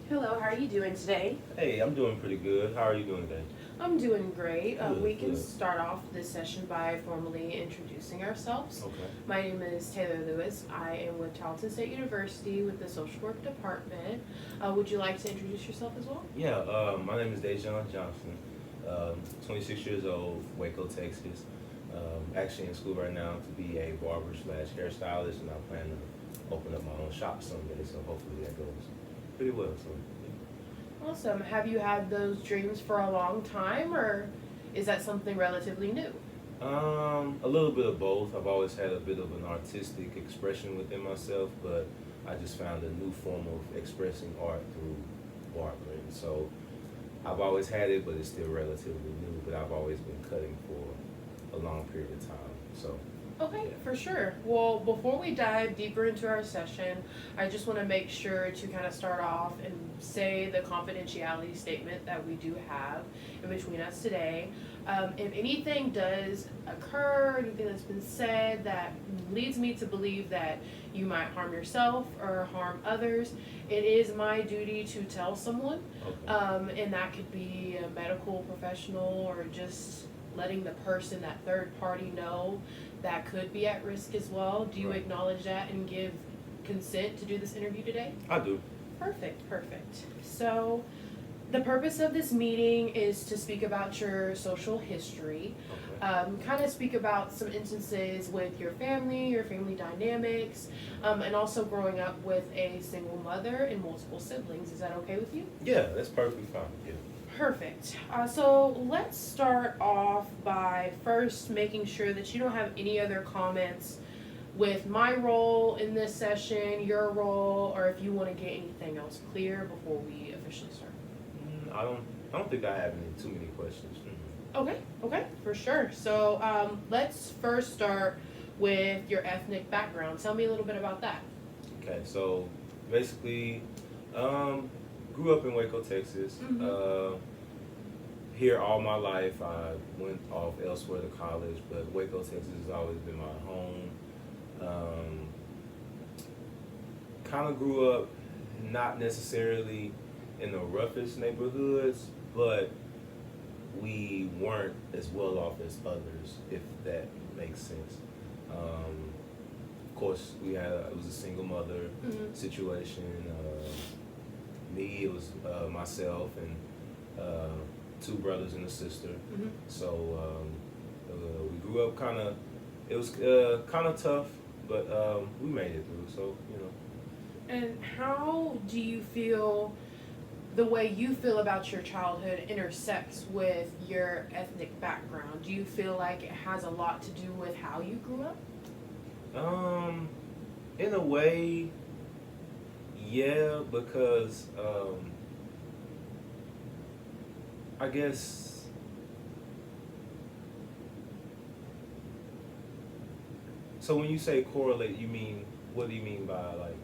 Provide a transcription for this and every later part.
Hello, how are you doing today? Hey, I'm doing pretty good. How are you doing today? I'm doing great. We Good, can good. start off this session by formally introducing ourselves. Okay. My name is Taylor Lewis. I am with Tarleton State University with the Social Work Department. Would you like to introduce yourself as well? Yeah, my name is Dejan Johnson. 26 years old, Waco, Texas. Actually in school right now to be a barber slash hairstylist, and I plan to open up my own shop someday. So hopefully that goes pretty well. So Awesome. Have you had those dreams for a long time, or is that something relatively new? a little bit of both. I've always had a bit of an artistic expression within myself, but I just found a new form of expressing art through barbering. So I've always had it, but it's still relatively new. But I've always been cutting for a long period of time. So Okay, yeah. for sure. Well, before we dive deeper into our session, I just want to make sure to kind of start off and say the confidentiality statement that we do have in between us today. If anything does occur, anything that's been said that leads me to believe that you might harm yourself or harm others, it is my duty to tell someone. Okay. And that could be a medical professional or just letting the person, that third party, know that could be at risk as well. Do you Right. acknowledge that and give consent to do this interview today? I do. Perfect, perfect. So, the purpose of this meeting is to speak about your social history, Okay. kind of speak about some instances with your family dynamics, and also growing up with a single mother and multiple siblings. Is that okay with you? Yeah, that's perfectly fine. Yeah. Perfect. So let's start off by first making sure that you don't have any other comments with my role in this session, your role, or if you want to get anything else clear before we officially start. I don't. I don't think I have any too many questions. Okay, for sure. So let's first start with your ethnic background. Tell me a little bit about that. Okay. So basically, um, grew up in Waco, Texas. Mm-hmm. Here all my life. I went off elsewhere to college, but Waco, Texas has always been my home. Um, kind of grew up not necessarily in the roughest neighborhoods, but we weren't as well off as others, if that makes sense. Of course, it was a single mother Mm-hmm. situation. Me, it was myself and two brothers and a sister. Mm-hmm. So we grew up kind of. It was kind of tough, but we made it through. So And how do you feel the way you feel about your childhood intersects with your ethnic background? Do you feel like it has a lot to do with how you grew up? in a way, yeah, because I guess so. When you say correlate, you mean what do you mean by like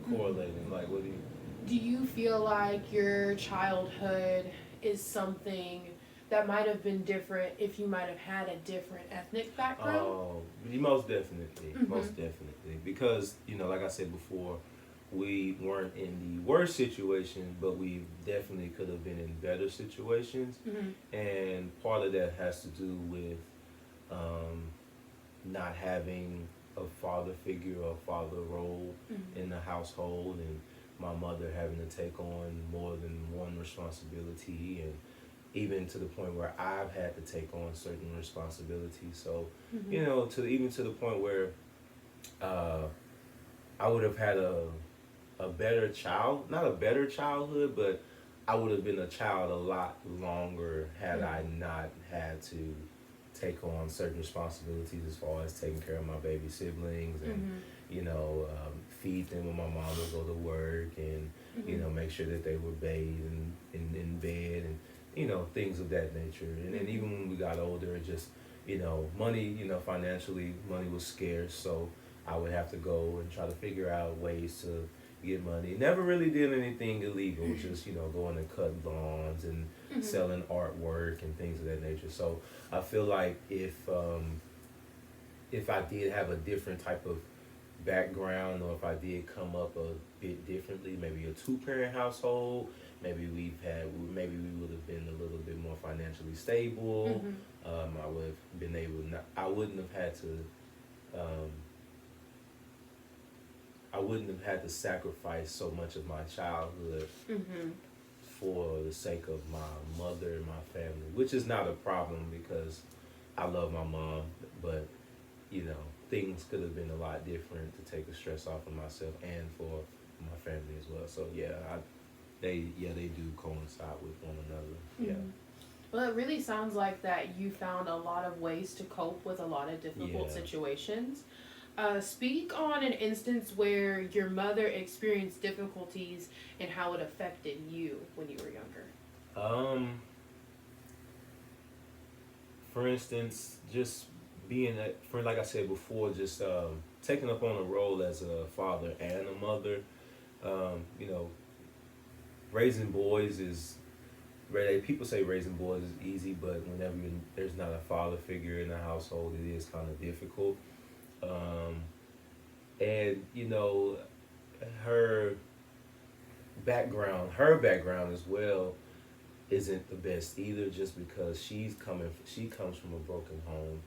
correlating? Like what do you? Do you feel like your childhood is something that might have been different if you might have had a different ethnic background? Oh, most definitely, Mm-hmm. most definitely. Because like I said before, we weren't in the worst situation, but we definitely could have been in better situations. Mm-hmm. And part of that has to do with um, not having a father figure or father role Mm-hmm. in the household, and my mother having to take on more than one responsibility, and even to the point where I've had to take on certain responsibilities. So, Mm-hmm. to even to the point where uh, I would have had a better not a better childhood, but I would have been a child a lot longer had I not had to take on certain responsibilities as far as taking care of my baby siblings and Mm-hmm. feed them when my mom would go to work, and Mm-hmm. make sure that they were bathed and in bed, and things of that nature. And then Mm-hmm. even when we got older, it just money, financially money was scarce, so I would have to go and try to figure out ways to get money. Never really did anything illegal, just going and cutting lawns and Mm-hmm. selling artwork and things of that nature. So I feel like if I did have a different type of background, or if I did come up a bit differently, maybe a two-parent household, maybe we would have been a little bit more financially stable. Mhm. I would have been able, not, um, I wouldn't have had to sacrifice so much of my childhood Mhm. for the sake of my mother and my family, which is not a problem because I love my mom, but you know, things could have been a lot different to take the stress off of myself and for my family as well. So yeah, they do coincide with one another. Yeah. Mhm. Well, it really sounds like that you found a lot of ways to cope with a lot of difficult Yeah. situations. Speak on an instance where your mother experienced difficulties and how it affected you when you were younger. Um, for instance, just being a, for like I said before, just taking up on a role as a father and a mother. You know, raising boys is people say raising boys is easy, but whenever there's not a father figure in the household, it is kind of difficult. Um, and you know, her her background as well isn't the best either, just because she comes from a broken home.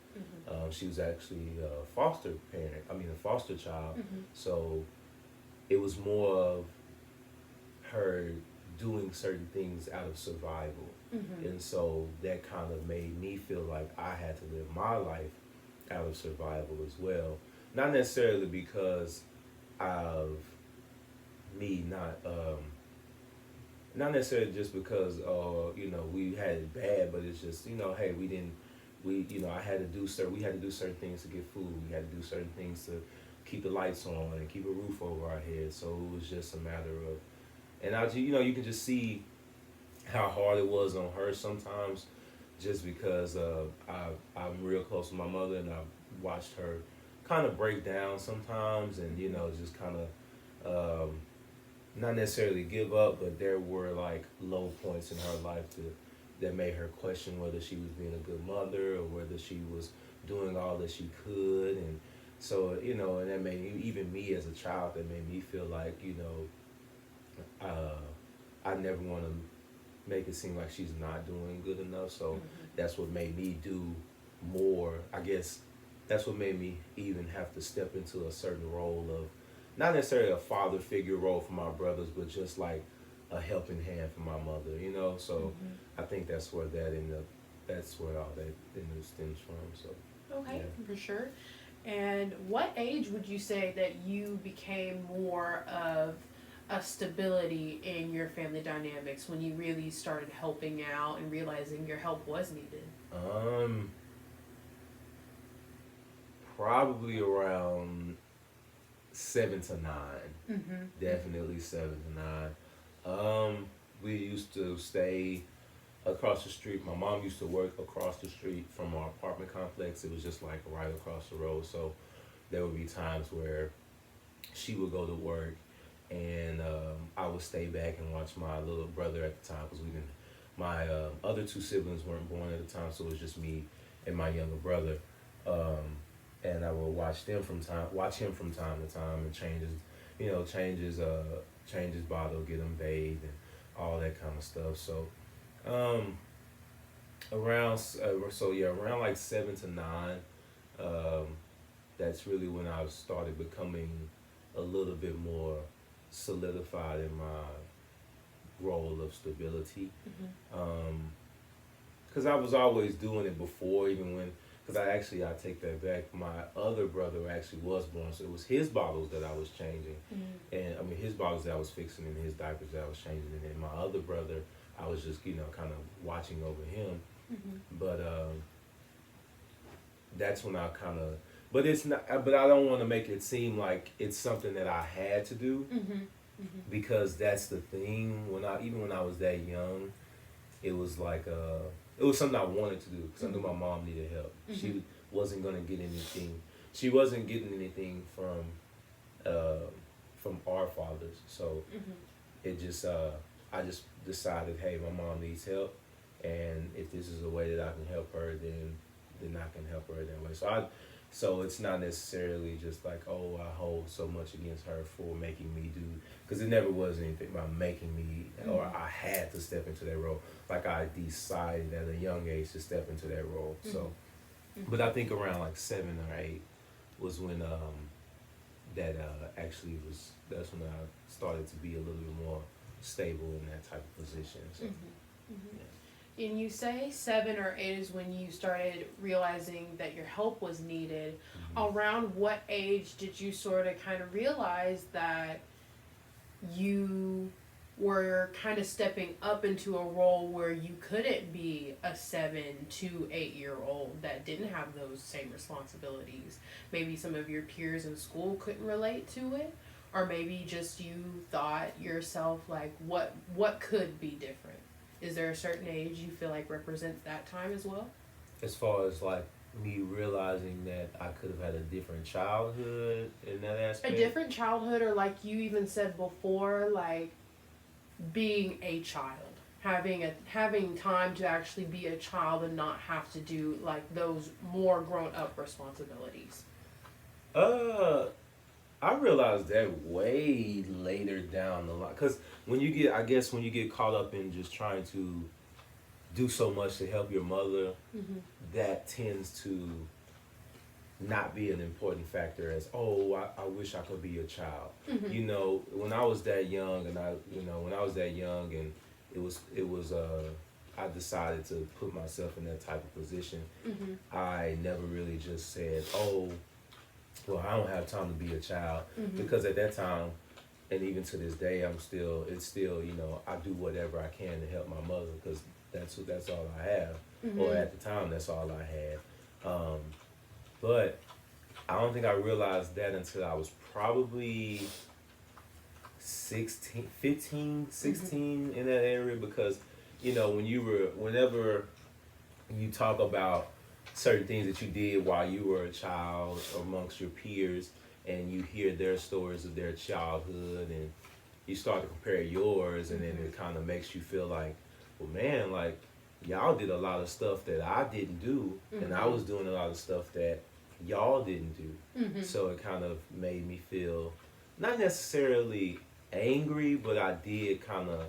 Mhm. She was actually a foster parent, I mean a foster child. Mhm. So it was more of her doing certain things out of survival. Mhm. And so that kind of made me feel like I had to live my life out of survival as well. Not necessarily because of me not necessarily just because you know, we had it bad, but it's just, you know, hey, you know, we had to do certain things to get food. We had to do certain things to keep the lights on and keep a roof over our heads. So it was just a matter of, and you know, you can just see how hard it was on her sometimes, just because I'm real close to my mother, and I've watched her kind of break down sometimes, and you know, just kind of not necessarily give up, but there were like low points in her life that made her question whether she was being a good mother or whether she was doing all that she could. And so, you know, and that made even me as a child, that made me feel like, you know, I never want to make it seem like she's not doing good enough. So Mhm. that's what made me do more. I guess that's what made me even have to step into a certain role of, not necessarily a father figure role for my brothers, but just like a helping hand for my mother, you know. So Mhm. I think that's where all that stems from. So Okay, yeah. for sure. And what age would you say that you became more of a stability in your family dynamics when you really started helping out and realizing your help was needed? Um, Probably around 7 to 9. Mm-hmm. Definitely 7 to 9. We used to stay across the street. My mom used to work across the street from our apartment complex. It was just like right across the road. So there would be times where she would go to work, and I would stay back and watch my little brother at the time, because we didn't. My other two siblings weren't born at the time, so it was just me and my younger brother. Um, and I would watch him from time to time, and change his bottle, get him bathed, and all that kind of stuff. So um, around like 7 to 9, um, that's really when I started becoming a little bit more solidified in my role of stability. Mm-hmm. Because I was always doing it before, even when, because I take that back. My other brother actually was born, so it was his bottles that I was changing, Mm-hmm. and I mean his bottles that I was fixing, and his diapers that I was changing, and then my other brother, I was just, you know, kind of watching over him. Mm-hmm. But that's when I kind of, but it's not, but I don't want to make it seem like it's something that I had to do, Mm-hmm. Mm-hmm. because that's the thing. Even when I was that young, it was like it was something I wanted to do, because I knew my mom needed help. Mm-hmm. She wasn't gonna get anything. She wasn't getting anything uh, from our fathers. So Mm-hmm. it just I just decided, hey, my mom needs help, and if this is a way that I can help her, then I can help her that way. So I So it's not necessarily just like, oh, I hold so much against her for making me do, because it never was anything about making me, or I had to step into that role. Like I decided at a young age to step into that role. So, but I think around like 7 or 8 was when that actually was, that's when I started to be a little bit more stable in that type of position. So, yeah. And you say 7 or 8 is when you started realizing that your help was needed. Around what age did you sort of kind of realize that you were kind of stepping up into a role where you couldn't be a 7 to 8 year old that didn't have those same responsibilities? Maybe some of your peers in school couldn't relate to it, or maybe just you thought yourself like, what could be different? Is there a certain age you feel like represents that time as well? As far as like me realizing that I could have had a different childhood in that A aspect. different childhood, or like you even said before, like being a child, having time to actually be a child and not have to do like those more grown up responsibilities. I realized that way later down the line, because I guess when you get caught up in just trying to do so much to help your mother, that tends to not be an important factor as, oh, I wish I could be a child. You know, when I was that young, and it was I decided to put myself in that type of position. I never really just said, oh, well, I don't have time to be a child, because at that time, and even to this day, it's still, I do whatever I can to help my mother, because that's all I have, or at the time, that's all I had. But I don't think I realized that until I was probably 16, 15, 16 in that area, because, whenever you talk about certain things that you did while you were a child amongst your peers, and you hear their stories of their childhood, and you start to compare yours, and then it kind of makes you feel like, well, man, like, y'all did a lot of stuff that I didn't do, and I was doing a lot of stuff that y'all didn't do. So it kind of made me feel not necessarily angry, but I did kind of,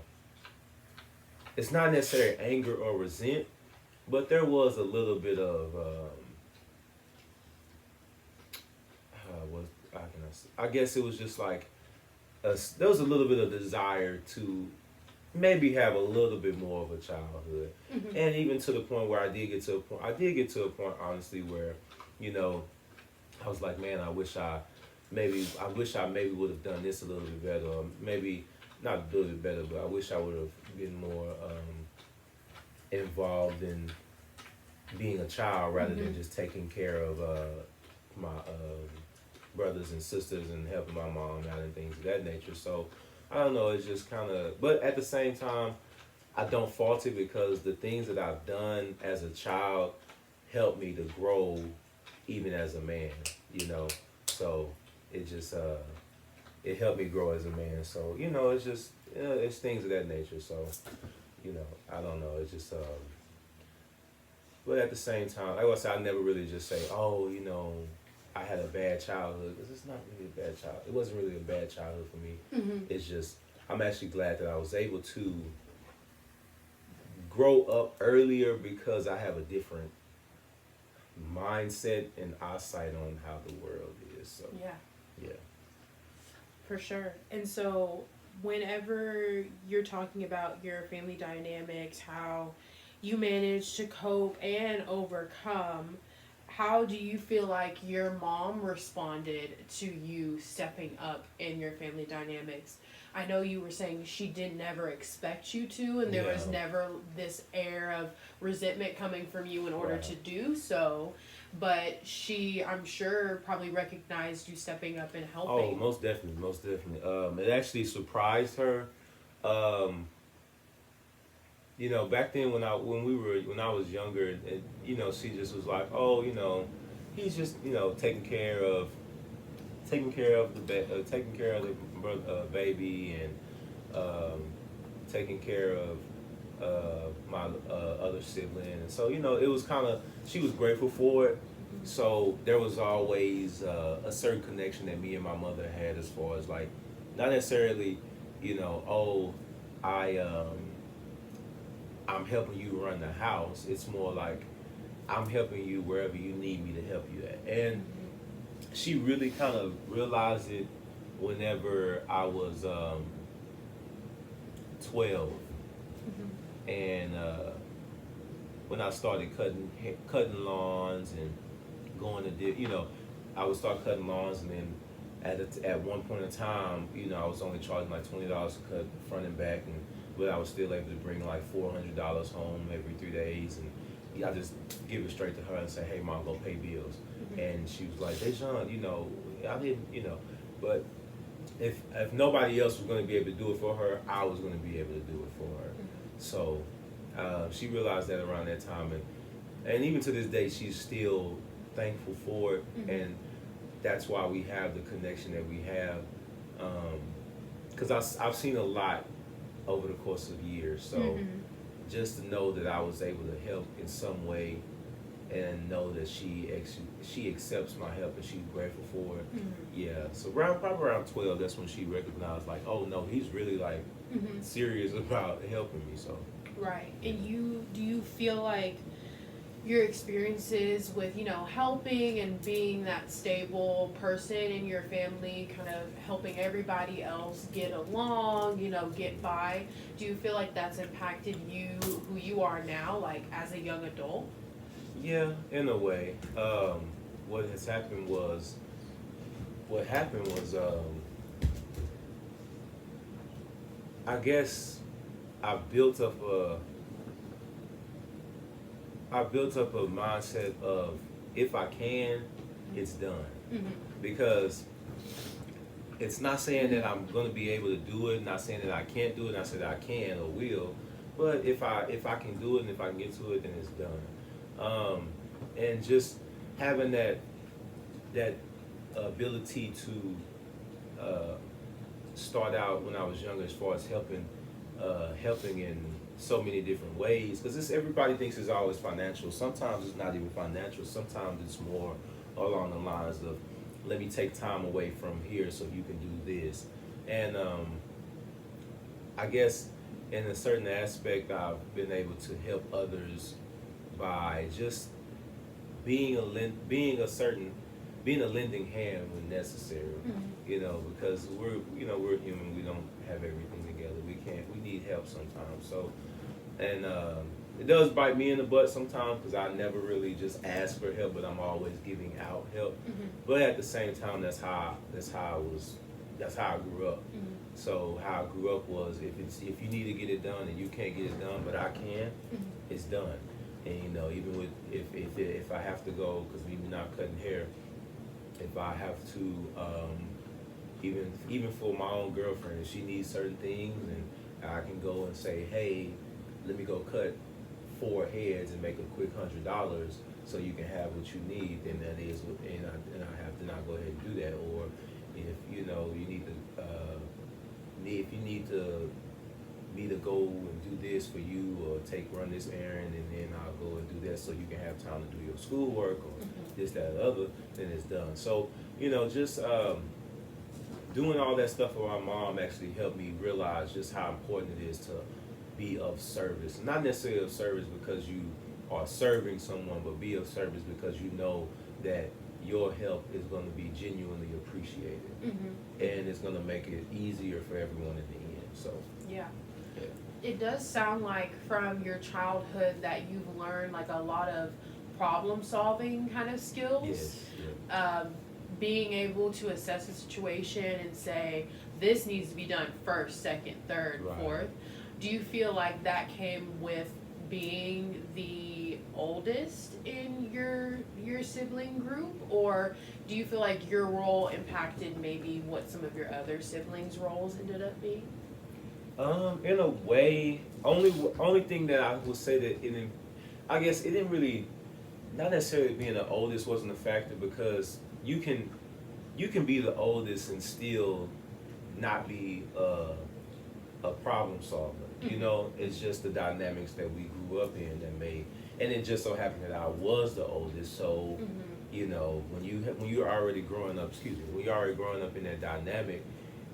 it's not necessarily anger or resent, but there was a little bit of I guess it was just like there was a little bit of desire to maybe have a little bit more of a childhood, and even to the point where I did get to a point honestly where, I was like, man, I wish I maybe would have done this a little bit better, or maybe not a little bit better, but I wish I would have been more involved in being a child rather than just taking care of my brothers and sisters and helping my mom out and things of that nature. So I don't know, it's just kind of, but at the same time, I don't fault it, because the things that I've done as a child helped me to grow even as a man, so it just it helped me grow as a man. So it's just it's things of that nature. So I don't know, it's just but at the same time, like I said, I never really just say, oh, I had a bad childhood, because it's not really a bad child. It wasn't really a bad childhood for me. It's just, I'm actually glad that I was able to grow up earlier, because I have a different mindset and eyesight on how the world is. So yeah, For sure. And so whenever you're talking about your family dynamics, how you manage to cope and overcome, how do you feel like your mom responded to you stepping up in your family dynamics? I know you were saying she did never expect you to, and there was never this air of resentment coming from you in order to do so. But she, I'm sure, probably recognized you stepping up and helping. Oh, most definitely, most definitely. It actually surprised her. Back then when I was younger, and she just was like, oh, he's just taking care of the baby, and taking care of my other sibling, and so it was kind of, she was grateful for it, So there was always a certain connection that me and my mother had, as far as like, not necessarily, oh, I I'm helping you run the house. It's more like I'm helping you wherever you need me to help you at. And she really kind of realized it whenever I was 12, and when I started cutting lawns and going to I would start cutting lawns, and then at one point in time, I was only charging like $20 to cut front and back, and but I was still able to bring like $400 home every 3 days, and I just give it straight to her and say, "Hey, mom, go pay bills." And she was like, "Dejan, I didn't, but if nobody else was going to be able to do it for her, I was going to be able to do it for her." So she realized that around that time, and even to this day, she's still thankful for it, and that's why we have the connection that we have. Because I've seen a lot over the course of years, so just to know that I was able to help in some way, and know that she accepts my help and she's grateful for it. Yeah. So probably around 12, that's when she recognized, like, oh no, he's really like serious about helping me. So. Right. And do you feel like your experiences with, helping and being that stable person in your family, kind of helping everybody else get along, get by, do you feel like that's impacted you, who you are now, like as a young adult? Yeah, in a way. What happened was, I guess I built up a mindset of, if I can, it's done. Because it's not saying that I'm going to be able to do it, not saying that I can't do it, not saying that I can or will, but if I can do it and if I can get to it, then it's done. And just having that ability to start out when I was younger, as far as helping in so many different ways, because everybody thinks it's always financial. Sometimes it's not even financial. Sometimes it's more along the lines of, let me take time away from here so you can do this. And I guess in a certain aspect, I've been able to help others by just being a lending hand when necessary. Because we're human. We don't have everything together. We need help sometimes. So, and it does bite me in the butt sometimes, because I never really just ask for help, but I'm always giving out help. But at the same time, that's how I grew up. So how I grew up was, if you need to get it done and you can't get it done, but I can, it's done. And even with if I have to go, because we're not cutting hair, if I have to, even for my own girlfriend, if she needs certain things, and I can go and say, hey, let me go cut 4 heads and make a quick $100 so you can have what you need, then that is what, and I have to not go ahead and do that. Or if you need to, if you need to me to go and do this for you, or run this errand, and then I'll go and do that so you can have time to do your schoolwork, or this, that, or the other, then it's done. So, just doing all that stuff for my mom actually helped me realize just how important it is to be of service. Not necessarily of service because you are serving someone, but be of service because you know that your help is going to be genuinely appreciated, and it's going to make it easier for everyone in the end. So yeah. It does sound like from your childhood that you've learned like a lot of problem solving kind of skills. Yes. Yeah. Being able to assess a situation and say, this needs to be done first, second, third, fourth. Do you feel like that came with being the oldest in your sibling group, or do you feel like your role impacted maybe what some of your other siblings' roles ended up being? In a way, only thing that I would say that I guess it didn't really, not necessarily being the oldest wasn't a factor, because you can be the oldest and still not be a problem solver. It's just the dynamics that we grew up in that made, and it just so happened that I was the oldest, so when you're already growing up, when you're already growing up in that dynamic,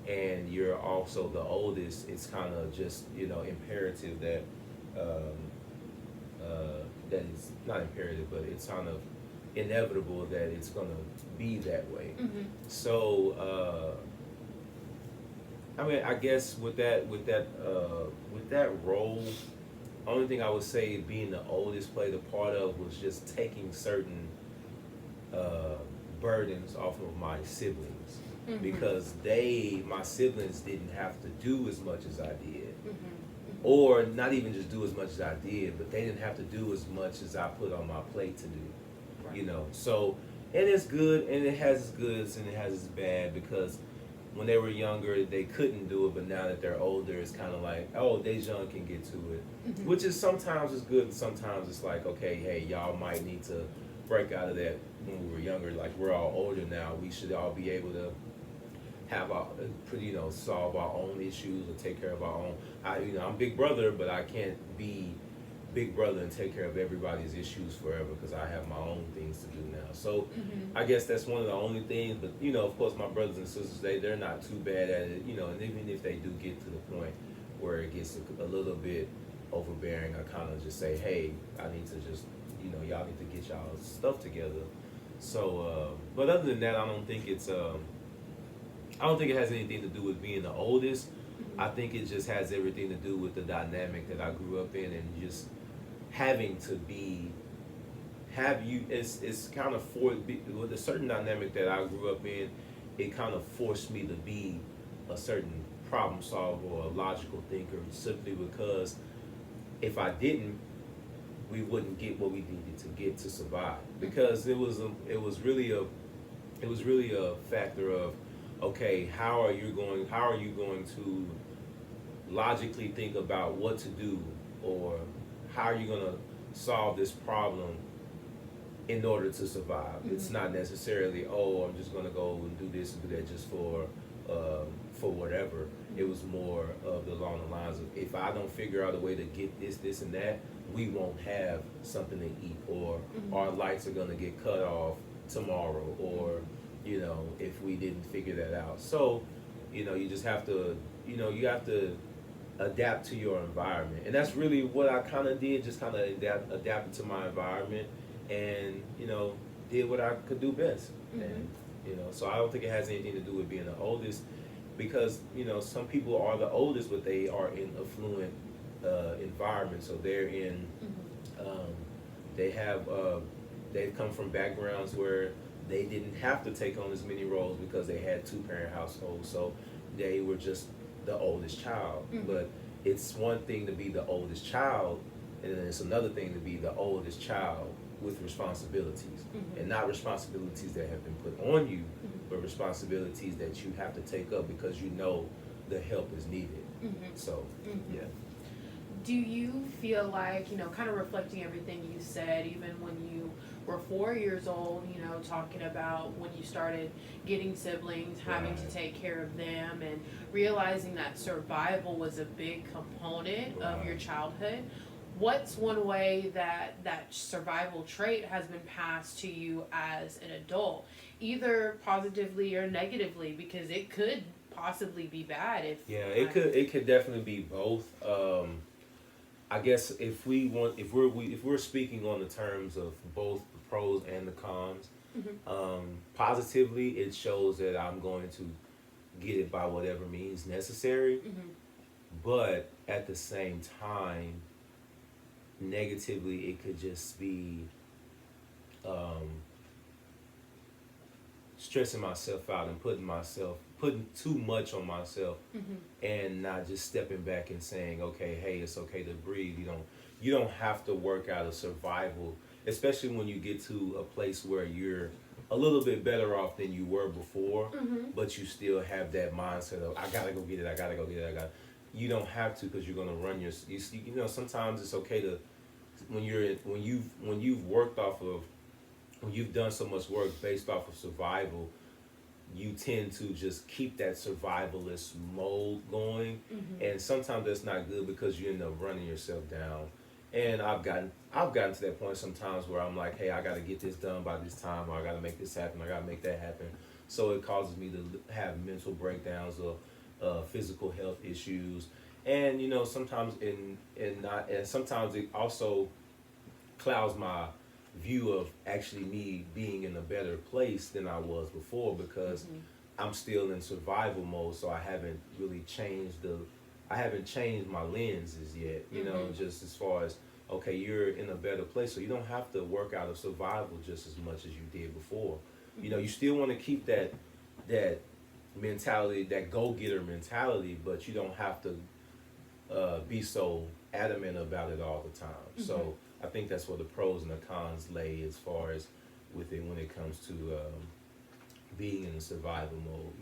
and you're also the oldest, it's kind of just imperative that um, that it's not imperative, but it's kind of inevitable that it's gonna be that way. Mhm. So I mean, I guess with that role, only thing I would say being the oldest played a part of was just taking certain uh, burdens off of my siblings, Mhm. because my siblings didn't have to do as much as I did, Mhm. or not even just do as much as I did, but they didn't have to do as much as I put on my plate to do. Right. So, and it's good, and it has its goods and it has its bad, because when they were younger they couldn't do it, but now that they're older it's kind of like, oh, Dejan can get to it, Mhm. which is sometimes is good and sometimes it's like, okay, hey, y'all might need to break out of that. When we were younger, like, we're all older now, we should all be able to have our solve our own issues or take care of our own. I'm big brother, but I can't be big brother and take care of everybody's issues forever, because I have my own things to do now. So Mhm. I guess that's one of the only things. But of course, my brothers and sisters, they're not too bad at it. And even if they do get to the point where it gets a little bit overbearing, I kind of just say, hey, I need to just y'all need to get y'all stuff together. So, but other than that, I don't think it has anything to do with being the oldest. I Mhm. think it just has everything to do with the dynamic that I grew up in, and just having to be have you it's kind of with a certain dynamic that I grew up in. It kind of forced me to be a certain problem solver or a logical thinker, simply because if I didn't, we wouldn't get what we needed to get to survive. Because it was really a factor of, okay, how are you going to logically think about what to do, or how are you going to solve this problem in order to survive. It's Mhm. not necessarily, oh, I'm just going to go and do this and do that just for whatever. It was more of along the lines of, if I don't figure out a way to get this and that, we won't have something to eat, or Mhm. our lights are going to get cut off tomorrow, or if we didn't figure that out. So you just have to you have to adapt to your environment, and that's really what I kind of did. Just kind of adapted to my environment, and did what I could do best. Mhm. And so I don't think it has anything to do with being the oldest, because some people are the oldest, but they are in affluent environments. So they're in Mhm. um, they have they've come from backgrounds where they didn't have to take on as many roles, because they had two-parent households. So they were just the oldest child. Mhm. But it's one thing to be the oldest child, and then it's another thing to be the oldest child with responsibilities, Mhm. and not responsibilities that have been put on you, Mhm. but responsibilities that you have to take up because the help is needed. Mhm. So, Mhm. yeah. Do you feel like, kind of reflecting everything you said, even when you were 4 years old, talking about when you started getting siblings, having to Right. take care of them, and realizing that survival was a big component of your Right. childhood? What's one way that that survival trait has been passed to you as an adult, either positively or negatively? Because it could possibly be bad if. Yeah, it could definitely be both. I guess if we're speaking on the terms of both the pros and the cons, Mhm. positively it shows that I'm going to get it by whatever means necessary, Mhm. but at the same time, negatively it could just be um, stressing myself out and putting too much on myself, Mhm. and not just stepping back and saying, okay, hey, it's okay to breathe. You don't have to work out a survival, especially when you get to a place where you're a little bit better off than you were before, Mhm. but you still have that mindset of, I gotta go get it, I gotta go get it, I got. You don't have to, because you're gonna run sometimes it's okay to, when you've worked off of, when you've done so much work based off of survival, you tend to just keep that survivalist mode going. Mhm. And sometimes that's not good, because you end up running yourself down. And I've gotten to that point sometimes where I'm like, hey, I got to get this done by this time, or I got to make this happen, I got to make that happen. So it causes me to have mental breakdowns or physical health issues, and sometimes and sometimes it also clouds my view of actually me being in a better place than I was before, because I'm still in survival mode, so I haven't changed my lenses yet, just as far as, okay, you're in a better place, so you don't have to work out of survival just as much as you did before. You still want to keep that mentality, that go-getter mentality, but you don't have to be so adamant about it all the time. So I think that's where the pros and the cons lay as far as with it when it comes to being in survival mode.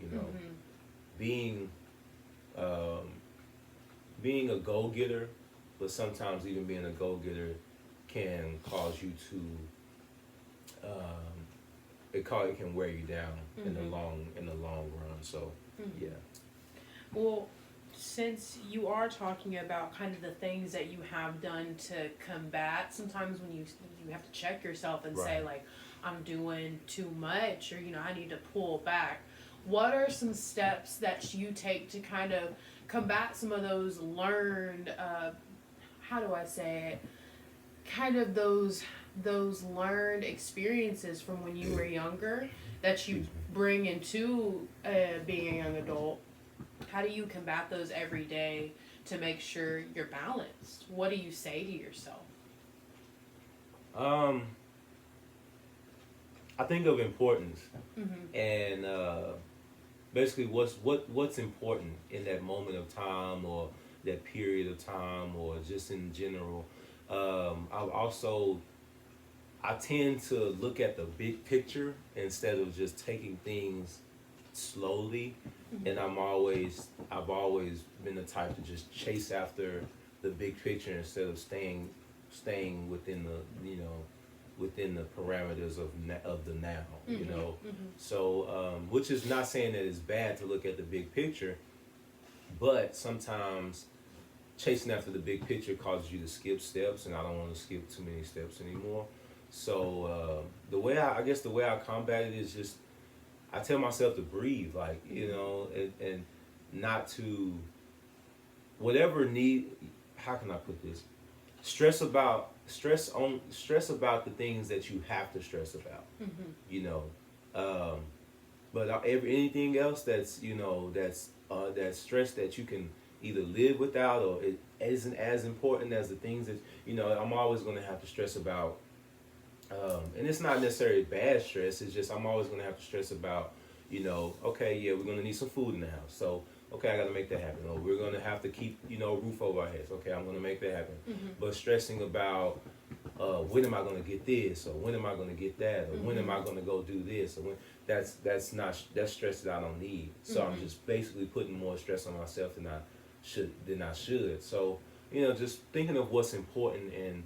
Being being a go-getter, but sometimes even being a go-getter can cause you to it can wear you down in the long run. So yeah. Well, since you are talking about kind of the things that you have done to combat, sometimes when you have to check yourself and say, like, I'm doing too much, or I need to pull back. What are some steps that you take to kind of combat some of those learned, how do I say it, kind of those learned experiences from when you were younger that you bring into being a young adult? How do you combat those every day to make sure you're balanced? What do you say to yourself? I think of importance, and basically what's important in that moment of time, or that period of time, or just in general. I tend to look at the big picture instead of just taking things slowly, and I've always been the type to just chase after the big picture instead of staying within within the parameters of the now. So which is not saying that it's bad to look at the big picture, but sometimes chasing after the big picture causes you to skip steps, and I don't want to skip too many steps anymore. So the way I combat it is just, I tell myself to breathe, like, and not to whatever need. How can I put this? Stress about the things that you have to stress about. But anything else that's that's stress that you can either live without, or it isn't as important as the things that I'm always going to have to stress about. And it's not necessarily bad stress. It's just I'm always going to have to stress about, okay, yeah, we're going to need some food in the house. So, okay, I got to make that happen. Or we're going to have to keep, a roof over our heads. Okay, I'm going to make that happen. But stressing about when am I going to get this, or when am I going to get that, or when am I going to go do this, or when that's stress that I don't need. So I'm just basically putting more stress on myself than I should. So, just thinking of what's important, and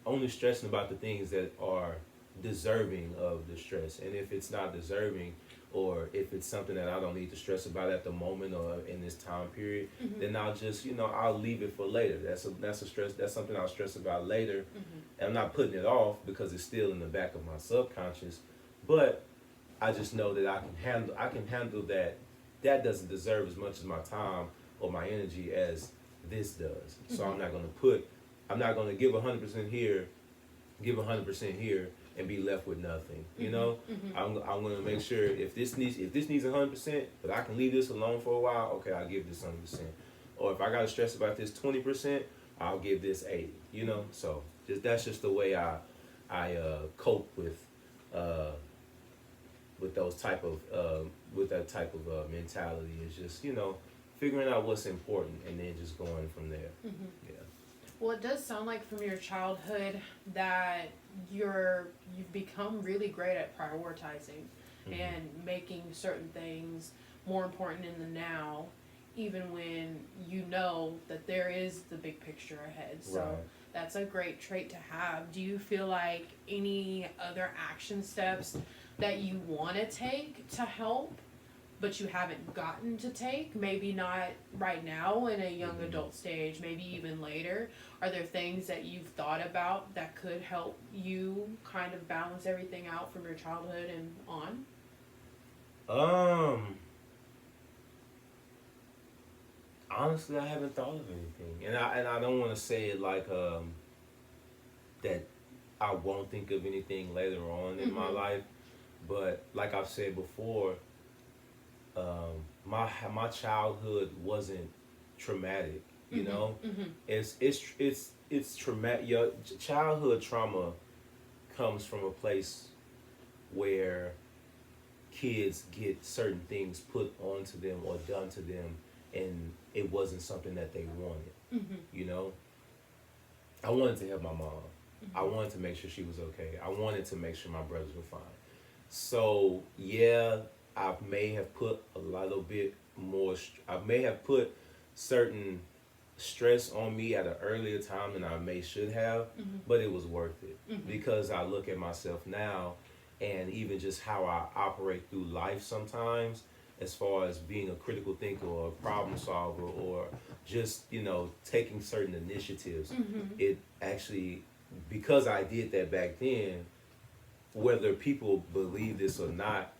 only stressing about the things that are deserving of the stress. And if it's not deserving, or if it's something that I don't need to stress about at the moment or in this time period, then I'll just I'll leave it for later. That's a stress. That's something I'll stress about later. And I'm not putting it off because it's still in the back of my subconscious, but I just know that I can handle that. That doesn't deserve as much of my time or my energy as this does. So I'm not going to give 100% here, give 100% here, and be left with nothing. I'm going to make sure if this needs 100%, but I can leave this alone for a while. Okay, I'll give this 100%. Or if I got to stress about this 20%, I'll give this 80. So that's just the way I cope with that type of mentality. Is just figuring out what's important and then just going from there. Yeah. Well, it does sound like from your childhood that you've become really great at prioritizing and making certain things more important in the now, even when you know that there is the big picture ahead. So that's a great trait to have. Do you feel like any other action steps that you want to take to help but you haven't gotten to take, maybe not right now in a young adult stage, maybe even later? Are there things that you've thought about that could help you kind of balance everything out from your childhood and on? Um, Honestly, I haven't thought of anything, and I don't want to say it like that I won't think of anything later on in my life, but like I've said before, my childhood wasn't traumatic. You know, it's traumatic. Your childhood trauma comes from a place where kids get certain things put onto them or done to them, and it wasn't something that they wanted. You know, I wanted to help my mom. I wanted to make sure she was okay. I wanted to make sure my brothers were fine. So yeah, I may have put a little bit more. I may have put certain stress on me at an earlier time than I may should have, but it was worth it because I look at myself now, and even just how I operate through life sometimes, as far as being a critical thinker or a problem solver or just taking certain initiatives. It actually, because I did that back then, whether people believe this or not,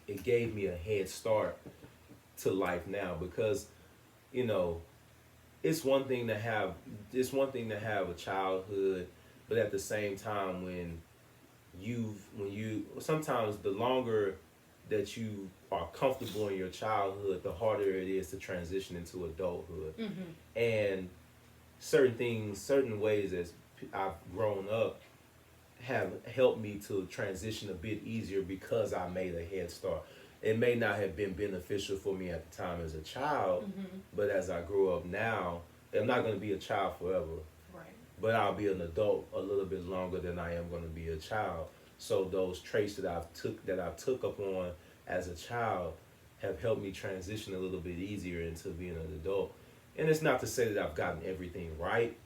it gave me a head start to life now because you know it's one thing to have a childhood, but at the same time when you sometimes the longer that you are comfortable in your childhood, the harder it is to transition into adulthood. And certain ways as I've grown up have helped me to transition a bit easier because I made a head start. It may not have been beneficial for me at the time as a child, but as I grow up now, I'm not going to be a child forever. Right. But I'll be an adult a little bit longer than I am going to be a child. So those traits that I took up on as a child have helped me transition a little bit easier into being an adult. And it's not to say that I've gotten everything right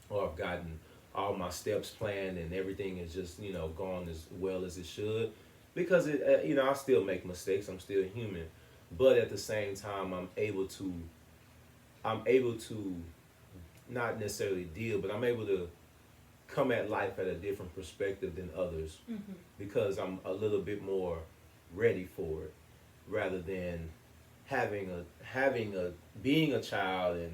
or I've gotten all my steps planned and everything is just gone as well as it should, because I still make mistakes. I'm still human, but at the same time I'm able to not necessarily deal, but I'm able to come at life at a different perspective than others because I'm a little bit more ready for it, rather than being a child and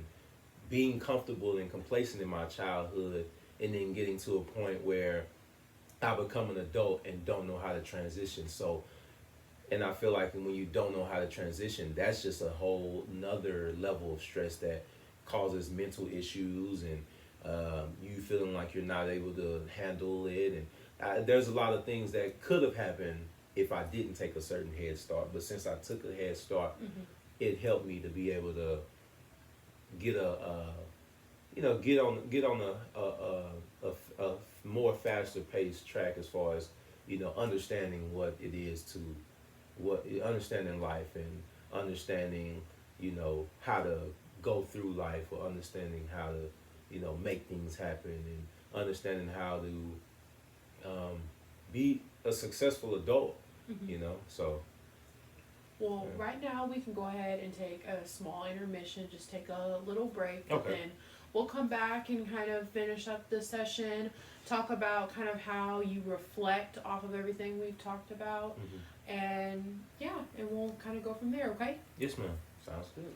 being comfortable and complacent in my childhood, and then getting to a point where I become an adult and don't know how to transition. So, and I feel like when you don't know how to transition, that's just a whole nother level of stress that causes mental issues and you feeling like you're not able to handle it. And there's a lot of things that could have happened if I didn't take a certain head start. But since I took a head start, it helped me to be able to get on a more faster paced track as far as understanding what it is to understanding life and understanding how to go through life, or understanding how to make things happen, and understanding how to be a successful adult. So Well, yeah. right now we can go ahead and take a small intermission, just take a little break, and Okay. then we'll come back and kind of finish up the session, talk about kind of how you reflect off of everything we've talked about, and yeah, and we'll kind of go from there, okay? Yes, ma'am. Sounds good.